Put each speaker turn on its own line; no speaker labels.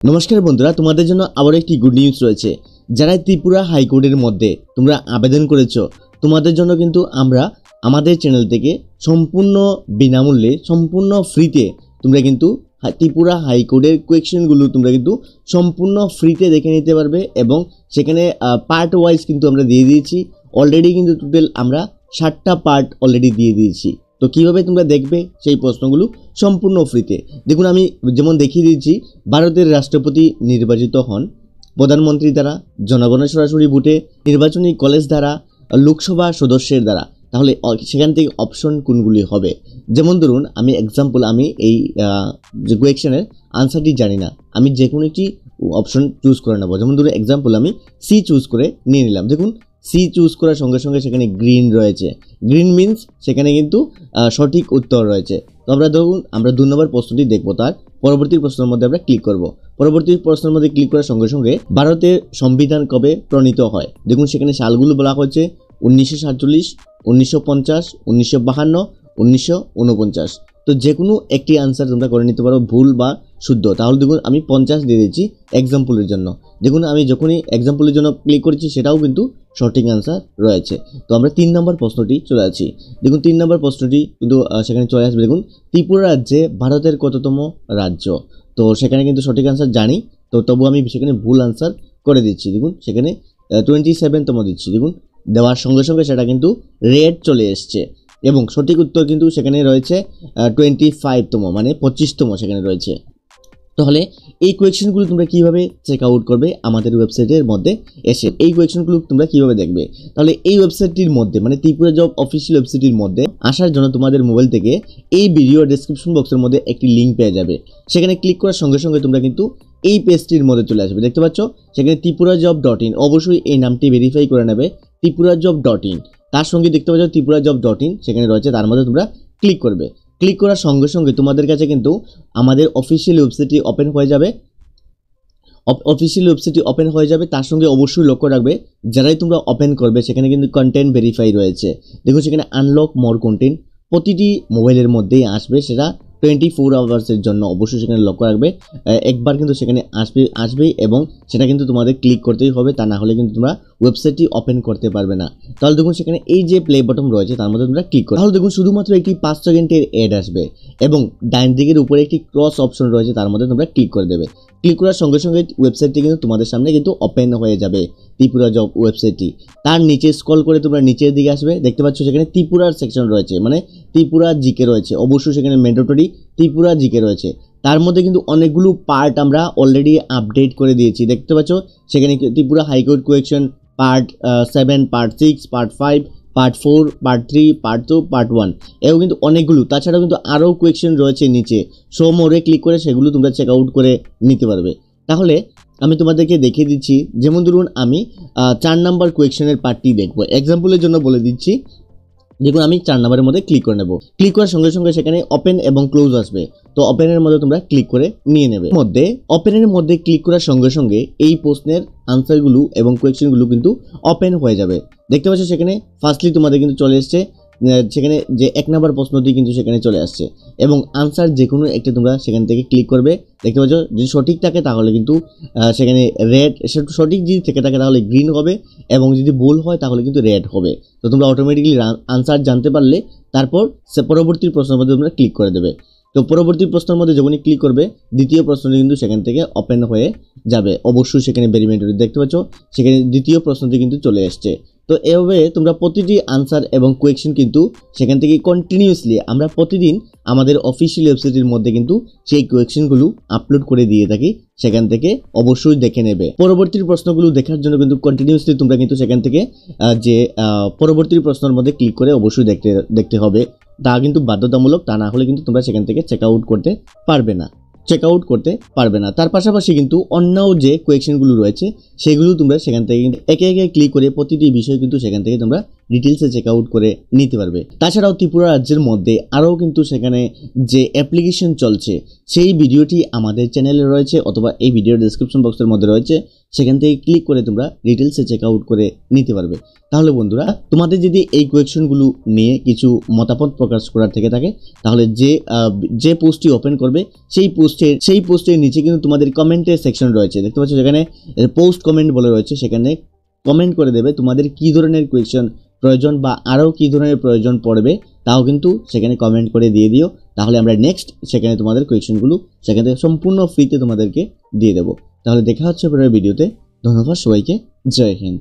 নমস্কার বন্ধুরা, তোমাদের জন্য আবার একটি গুড নিউজ রয়েছে। যারা ত্রিপুরা হাইকোর্টের মধ্যে তোমরা আবেদন করেছো, তোমাদের জন্য কিন্তু আমরা আমাদের চ্যানেল থেকে সম্পূর্ণ বিনামূল্যে, সম্পূর্ণ ফ্রিতে তোমরা কিন্তু ত্রিপুরা হাইকোর্টের কোয়েশ্চেনগুলো তোমরা কিন্তু সম্পূর্ণ ফ্রিতে দেখে নিতে পারবে এবং সেখানে পার্ট ওয়াইজ কিন্তু আমরা দিয়ে দিয়েছি। অলরেডি কিন্তু টোটাল আমরা 7টা পার্ট অলরেডি দিয়ে দিয়েছি। তো কীভাবে তোমরা দেখবে সেই প্রশ্নগুলো সম্পূর্ণ ফ্রিতে। দেখুন, আমি যেমন দেখিয়ে দিয়েছি, ভারতের রাষ্ট্রপতি নির্বাচিত হন প্রধানমন্ত্রী দ্বারা, জনগণের সরাসরি ভোটে, নির্বাচনী কলেজ দ্বারা, লোকসভা সদস্যের দ্বারা। তাহলে সেখান থেকে অপশন কোনগুলি হবে? যেমন ধরুন, আমি এক্সাম্পল, আমি এই যে কোয়েশ্চেনের আনসারটি জানি না, আমি যে কোনো একটি অপশন চুজ করে নেব। যেমন ধরুন এক্সাম্পল, আমি সি চুজ করে নিয়ে নিলাম। দেখুন, সি চুজ করার সঙ্গে সঙ্গে সেখানে গ্রিন রয়েছে। গ্রিন মিন্স সেখানে কিন্তু সঠিক উত্তর রয়েছে। তো আমরা ধরুন আমরা 2 নম্বর প্রশ্নটি দেখব, তার পরবর্তী প্রশ্নের মধ্যে আমরা ক্লিক করব। পরবর্তী প্রশ্নের মধ্যে ক্লিক করার সঙ্গে সঙ্গে ভারতের সংবিধান কবে প্রণীত হয়? দেখুন, সেখানে সালগুলো বলা হচ্ছে 1947, 1950, 1952, 1949। তো যে কোনো একটি আনসার তোমরা করে নিতে পারো, ভুল বা শুদ্ধ। তাহলে দেখুন, আমি 50 দিয়ে দিচ্ছি এক্সাম্পলের জন্য। দেখুন, আমি যখনই এক্সাম্পলের জন্য ক্লিক করেছি সেটাও কিন্তু সঠিক আনসার রয়েছে। তো আমরা 3 নম্বর প্রশ্নটি চলে আসছি। দেখুন, 3 নম্বর প্রশ্নটি কিন্তু সেখানে চলে আসবে। দেখুন, ত্রিপুরা রাজ্যে ভারতের কততম রাজ্য? তো সেখানে কিন্তু সঠিক আনসার জানি, তো তবু আমি সেখানে ভুল আনসার করে দিচ্ছি। দেখুন, সেখানে 27তম দিচ্ছি। দেখুন, দেওয়ার সঙ্গে সঙ্গে সেটা কিন্তু রেড চলে এসছে এবং সঠিক উত্তর কিন্তু সেখানে রয়েছে 25তম, মানে 25তম সেখানে রয়েছে। তাহলে এই কোয়েশ্চেনগুলো তোমরা কিভাবে চেক আউট করবে? আমাদের ওয়েবসাইটের মধ্যে এসে এই কোয়েশ্চেনগুলো তোমরা কিভাবে দেখবে? তাহলে এই ওয়েবসাইটটির মধ্যে, মানে ত্রিপুরা জব অফিসিয়াল ওয়েবসাইটের মধ্যে আসার জন্য তোমাদের মোবাইল থেকে এই ভিডিও ডেসক্রিপশন বক্সের মধ্যে একটি লিঙ্ক পেয়ে যাবে। সেখানে ক্লিক করার সঙ্গে সঙ্গে তোমরা কিন্তু এই পেজটির মধ্যে চলে আসবে। দেখতে পাচ্ছ সেখানে ত্রিপুরাজব.in, অবশ্যই এই নামটি ভেরিফাই করে নেবে, ত্রিপুরাজব.in। তার সঙ্গে দেখতে পাচ্ছ ত্রিপুরাজব.in সেখানে রয়েছে, তার মধ্যে তোমরা ক্লিক করবে। ক্লিক করার সঙ্গে সঙ্গে তোমাদের কাছে কিন্তু আমাদের অফিসিয়াল ওয়েবসাইটটি ওপেন হয়ে যাবে। তার সঙ্গে অবশ্যই লক্ষ্য রাখবে, যারাই তোমরা ওপেন করবে সেখানে কিন্তু কন্টেন্ট ভেরিফাই রয়েছে। দেখো, সেখানে আনলক মোর কন্টেন্ট প্রতিটি মোবাইলের মধ্যেই আসবে, সেটা 24 আওয়ার্সের জন্য। অবশ্যই সেখানে লক্ষ্য রাখবে, একবার কিন্তু সেখানে আসবেই এবং সেটা কিন্তু তোমাদের ক্লিক করতেই হবে, তা না হলে কিন্তু তোমরা ওয়েবসাইটটি ওপেন করতে পারবে না। তাহলে দেখুন, সেখানে এই যে প্লে বাটন রয়েছে তার মধ্যে তোমরা ক্লিক করো। তাহলে দেখুন, শুধুমাত্র একটি 5 সেকেন্ডের অ্যাড আসবে এবং ডান দিকের উপরে একটি ক্রস অপশন রয়েছে, তার মধ্যে তোমরা ক্লিক করে দেবে। ক্লিক করার সঙ্গে সঙ্গে ওয়েবসাইটটি কিন্তু তোমাদের সামনে কিন্তু ওপেন হয়ে যাবে, ত্রিপুরা জব ওয়েবসাইটটি। তার নিচে স্ক্রল করে তোমরা নিচের দিকে আসবে, দেখতে পাচ্ছ সেখানে ত্রিপুরার সেকশন রয়েছে, মানে ত্রিপুরা জিকে রয়েছে। অবশ্যই সেখানে ম্যান্ডেটরি ত্রিপুরা জিকে রয়েছে। তার মধ্যে কিন্তু অনেকগুলো পার্ট আমরা অলরেডি আপডেট করে দিয়েছি। দেখতে পাচ্ছ সেখানে Tripura high court question part 7, part 6, part 5, part 4, part 3, part 2, part 1, এও কিন্তু অনেকগুলো। তাছাড়াও কিন্তু আরও কোয়েশ্চেন রয়েছে নিচে, শো মোরে ক্লিক করে সেগুলো তোমরা চেক আউট করে নিতে পারবে। তাহলে আমি তোমাদেরকে দেখিয়ে দিচ্ছি, যেমন ধরুন আমি 4 নাম্বার কোয়েশ্চেনের পার্টটি দেখবো। এক্সাম্পলের জন্য বলে দিচ্ছি, দেখুন আমি 4 নম্বরের মধ্যে ক্লিক করে নেব। ক্লিক করার সঙ্গে সঙ্গে সেখানে ওপেন এবং ক্লোজ আসবে, তো ওপেনের মধ্যে তোমরা ক্লিক করে নিয়ে নেবে। ওপেনের মধ্যে ক্লিক করার সঙ্গে সঙ্গে এই প্রশ্নের আনসারগুলো এবং কোয়েশ্চেনগুলো কিন্তু ওপেন হয়ে যাবে। দেখতে পাচ্ছ সেখানে ফার্স্টলি তোমাদের কিন্তু চলে এসছে, সেখানে যে 1 নম্বর প্রশ্নটি কিন্তু সেখানে চলে আসছে এবং আনসার যে কোনো একটা তোমরা সেখান থেকে ক্লিক করবে। দেখতে পাচ্ছ যদি সঠিক থাকে তাহলে কিন্তু সেখানে রেড, সঠিক যদি থেকে থাকে তাহলে গ্রিন হবে এবং যদি ভুল হয় তাহলে কিন্তু রেড হবে। তো তোমরা অটোমেটিক্যালি আনসার জানতে পারলে তারপর পরবর্তী প্রশ্নের মধ্যে তোমরা ক্লিক করে দেবে। তো পরবর্তী প্রশ্নের মধ্যে যখনই ক্লিক করবে দ্বিতীয় প্রশ্নটি কিন্তু সেখান থেকে ওপেন হয়ে যাবে। অবশ্যই সেখানে ভেরিফাই দেখতে পাচ্ছ সেখানে দ্বিতীয় প্রশ্নটি কিন্তু চলে আসছে। তো এভাবে তোমরা প্রতিটি আনসার এবং কোয়েশ্চেন কিন্তু সেখান থেকে কন্টিনিউয়াসলি আমরা প্রতিদিন আমাদের অফিসিয়াল ওয়েবসাইটের মধ্যে কিন্তু সেই কোয়েশ্চেনগুলো আপলোড করে দিয়ে থাকি, সেখান থেকে অবশ্যই দেখে নেবে। পরবর্তী প্রশ্নগুলো দেখার জন্য কিন্তু কন্টিনিউয়াসলি তোমরা কিন্তু সেখান থেকে যে পরবর্তী প্রশ্নের মধ্যে ক্লিক করে অবশ্যই দেখতে হবে, তা কিন্তু বাধ্যতামূলক, তা না হলে কিন্তু তোমরা সেখান থেকে চেক আউট করতে পারবে না। তার পাশাপাশি কিন্তু অন্য যে কোয়েশ্চেনগুলো রয়েছে সেগুলো তোমরা সেখান থেকে একে একে ক্লিক করে প্রতিটি বিষয় কিন্তু সেখান থেকে তোমরা ডিটেলসে চেক আউট করে নিতে পারবে। তাছাড়াও ত্রিপুরা রাজ্যের মধ্যে আরও কিন্তু সেখানে যে অ্যাপ্লিকেশন চলছে সেই ভিডিওটি আমাদের চ্যানেলে রয়েছে অথবা এই ভিডিওর ডেসক্রিপশন বক্সের মধ্যে রয়েছে, সেখান থেকে ক্লিক করে তোমরা ডিটেলসে চেক আউট করে নিতে পারবে। তাহলে বন্ধুরা, তোমাদের যদি এই কোয়েকশনগুলো নিয়ে কিছু মতামত প্রকাশ করার থেকে থাকে তাহলে যে পোস্টটি ওপেন করবে সেই পোস্টের নিচে কিন্তু তোমাদের কমেন্টের সেকশন রয়েছে, দেখতে পাচ্ছ যেখানে পোস্ট কমেন্ট বলে রয়েছে, সেখানে কমেন্ট করে দেবে তোমাদের কী ধরনের কোয়েকশন প্রয়োজন বা আরও কী ধরনের প্রয়োজন পড়বে, তাও কিন্তু সেখানে কমেন্ট করে দিয়ে দিও। তাহলে আমরা নেক্সট সেখানে তোমাদের কোয়েকশনগুলো সেখান থেকে সম্পূর্ণ ফ্রিতে তোমাদেরকে দিয়ে দেবো। তাহলে দেখা হচ্ছে পরের ভিডিওতে। ধন্যবাদ সবাইকে, জয় হিন্দ।